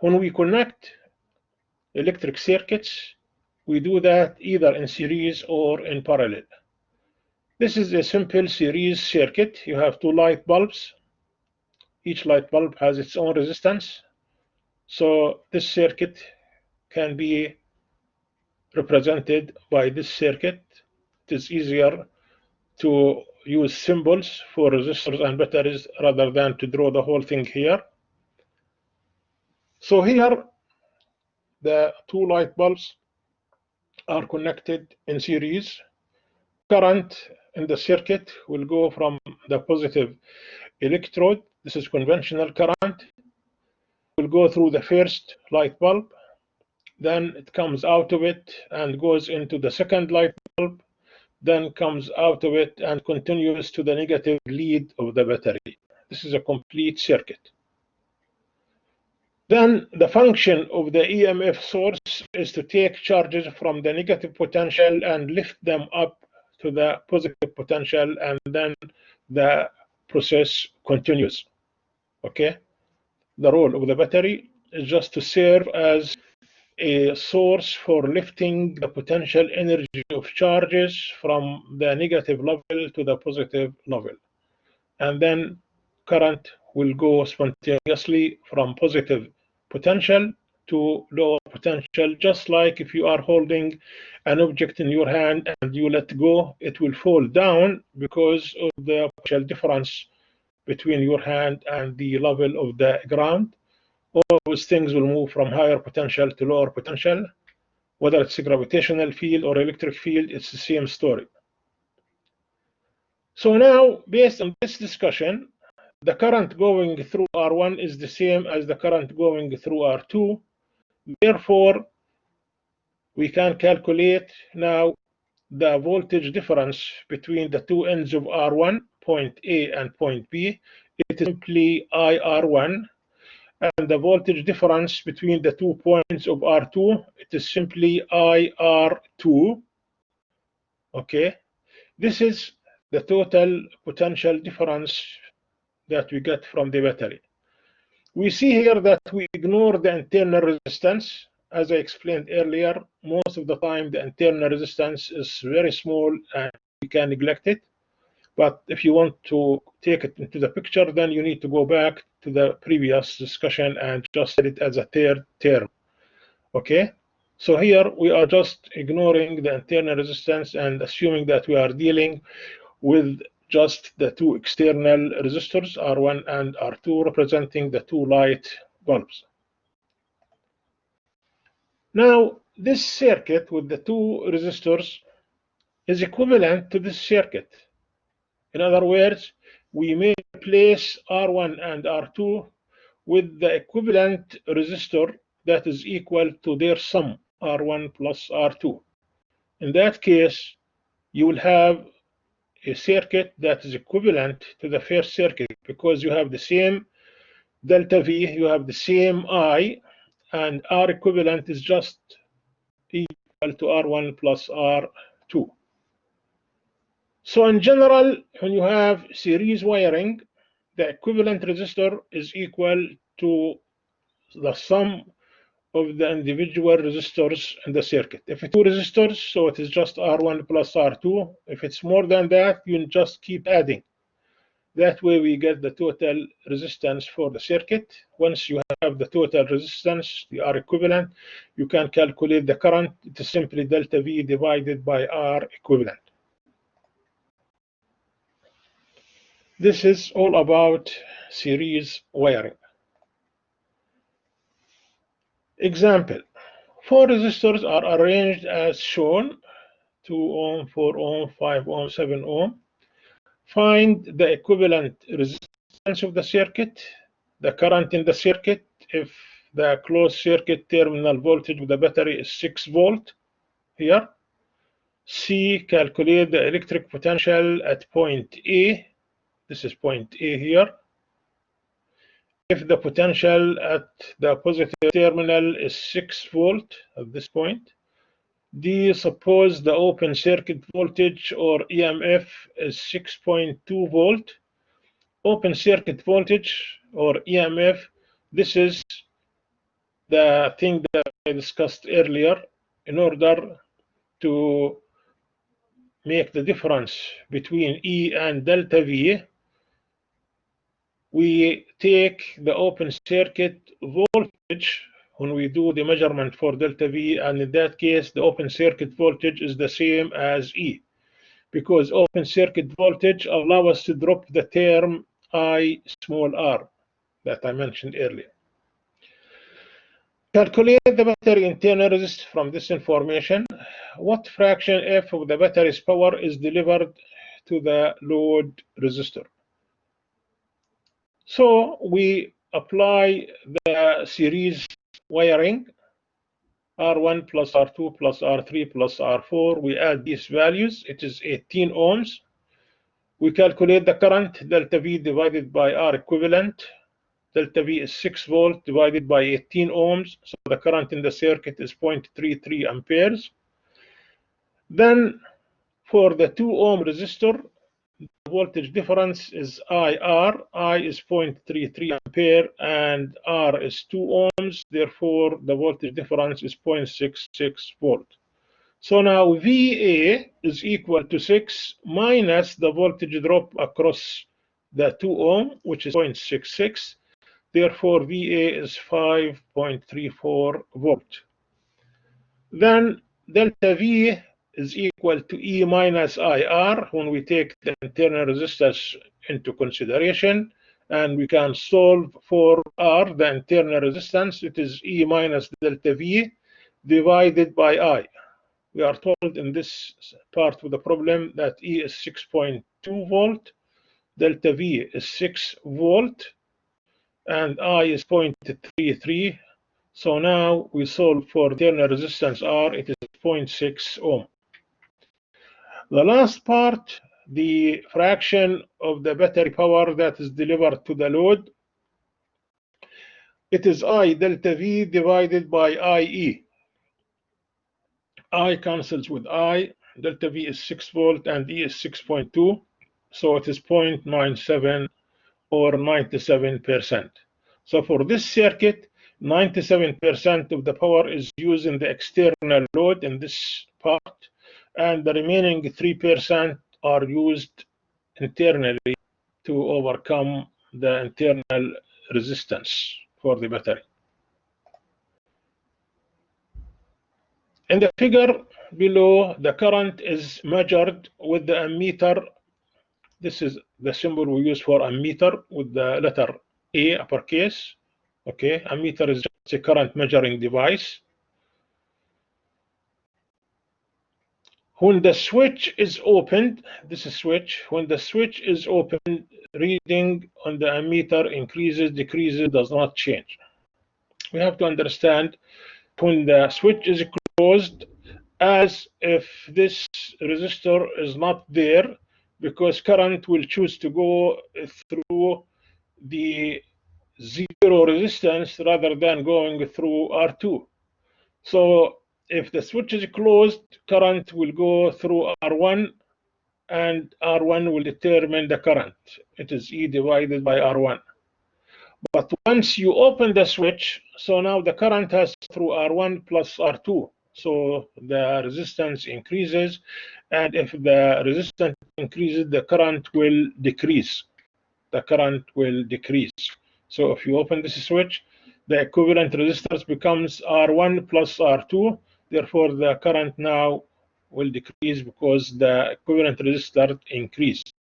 When we connect electric circuits, we do that either in series or in parallel. This is a simple series circuit. You have two light bulbs. Each light bulb has its own resistance. So this circuit can be represented by this circuit. It is easier to use symbols for resistors and batteries rather than to draw the whole thing here. So here the two light bulbs are connected in series. Current in the circuit will go from the positive electrode. This is conventional current. Will go through the first light bulb, then it comes out of it and goes into the second light bulb, then comes out of it and continues to the negative lead of the battery. This is a complete circuit. Then the function of the EMF source is to take charges from the negative potential and lift them up to the positive potential, and then the process continues. Okay? The role of the battery is just to serve as a source for lifting the potential energy of charges from the negative level to the positive level. And then current will go spontaneously from positive potential to lower potential, just like if you are holding an object in your hand and you let go, it will fall down because of the potential difference between your hand and the level of the ground. All those things will move from higher potential to lower potential. Whether it's a gravitational field or electric field, it's the same story. So now, based on this discussion, the current going through R1 is the same as the current going through R2. Therefore, we can calculate now the voltage difference between the two ends of R1, point A and point B. It is simply IR1. And the voltage difference between the 2 points of R2, it is simply IR2. Okay, this is the total potential difference that we get from the battery. We see here that we ignore the internal resistance. As I explained earlier, most of the time the internal resistance is very small and we can neglect it. But if you want to take it into the picture, then you need to go back to the previous discussion and just set it as a third term. Okay, so here we are just ignoring the internal resistance and assuming that we are dealing with just the two external resistors, R1 and R2, representing the two light bulbs. Now, this circuit with the two resistors is equivalent to this circuit. In other words, we may replace R1 and R2 with the equivalent resistor that is equal to their sum, R1 plus R2. In that case, you will have a circuit that is equivalent to the first circuit because you have the same delta V, you have the same I, and R equivalent is just equal to R1 plus R2. So in general, when you have series wiring, the equivalent resistor is equal to the sum of the individual resistors in the circuit. If it's two resistors, so it is just R1 plus R2. If it's more than that, you just keep adding. That way we get the total resistance for the circuit. Once you have the total resistance, the R equivalent, you can calculate the current. It is simply delta V divided by R equivalent. This is all about series wiring. Example, 4 resistors are arranged as shown, 2 ohm, 4 ohm, 5 ohm, 7 ohm. Find the equivalent resistance of the circuit, the current in the circuit, if the closed circuit terminal voltage of the battery is 6 volt here. C, calculate the electric potential at point A. This is point A here. If the potential at the positive terminal is 6 volt at this point. D, suppose the open circuit voltage or EMF is 6.2 volt. Open circuit voltage or EMF, this is the thing that I discussed earlier. In order to make the difference between E and delta V, we take the open circuit voltage when we do the measurement for delta V, and in that case the open circuit voltage is the same as E, because open circuit voltage allows us to drop the term I small r that I mentioned earlier. Calculate the battery internal resistance from this information. What fraction F of the battery's power is delivered to the load resistor? So we apply the series wiring, R1 plus R2 plus R3 plus R4. We add these values. It is 18 ohms. We calculate the current, delta V divided by R equivalent. Delta V is 6 volt divided by 18 ohms. So the current in the circuit is 0.33 amperes. Then for the 2 ohm resistor, the voltage difference is IR. I is 0.33 ampere and R is 2 ohms. Therefore, the voltage difference is 0.66 volt. So now VA is equal to 6 minus the voltage drop across the 2 ohm, which is 0.66. Therefore, VA is 5.34 volt. Then delta V is equal to E minus IR when we take the internal resistance into consideration, and we can solve for R, the internal resistance. It is E minus delta V divided by I. We are told in this part of the problem that E is 6.2 volt, delta V is 6 volt, and I is 0.33. So now we solve for internal resistance R. It is 0.6 ohm. The last part, the fraction of the battery power that is delivered to the load, it is I delta V divided by IE. I cancels with I. Delta V is 6 volt and E is 6.2. So it is 0.97 or 97%. So for this circuit, 97% of the power is used in the external load in this part, and the remaining 3% are used internally to overcome the internal resistance for the battery. In the figure below, the current is measured with the ammeter. This is the symbol we use for ammeter with the letter A uppercase. Okay, ammeter is just a current measuring device. When the switch is opened, this is switch. When the switch is opened, reading on the ammeter increases, decreases, does not change. We have to understand when the switch is closed, as if this resistor is not there, because current will choose to go through the zero resistance rather than going through R2. So if the switch is closed, current will go through R1, and R1 will determine the current. It is E divided by R1. But once you open the switch, so now the current has through R1 plus R2. So the resistance increases, and if the resistance increases, the current will decrease. The current will decrease. So if you open this switch, the equivalent resistance becomes R1 plus R2. Therefore, the current now will decrease because the equivalent resistor increased.